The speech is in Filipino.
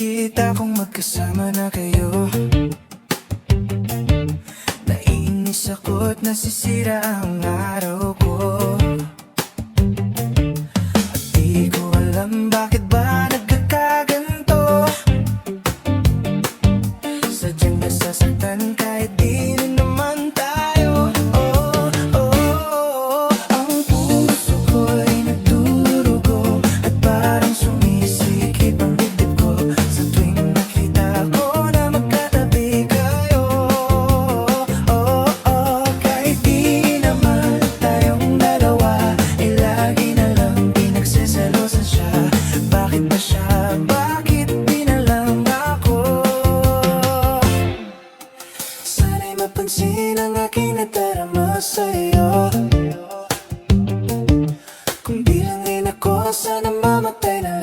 nakikita kong magkasama na kayo. Naiinis ako't nasisira ang araw ko. At di ko alam bakit ba nagkakaganto. Sadyang nasasaktan kahit di rin naman tayo. Oh, oh, oh. Ang puso ko'y nagdurugo at parang sumisikip ang dibdib ko sa tuwing nakita ko na magkatabi kayo. Oh, oh, kahit di naman tayong dalawa, eh lagi na lang pinagsasalosan siya. Bakit ba siya? Bakit di na lang ako? Sana'y mapansin ang aking nadarama sa'yo. Kung di lang rin ako, sana mamatay na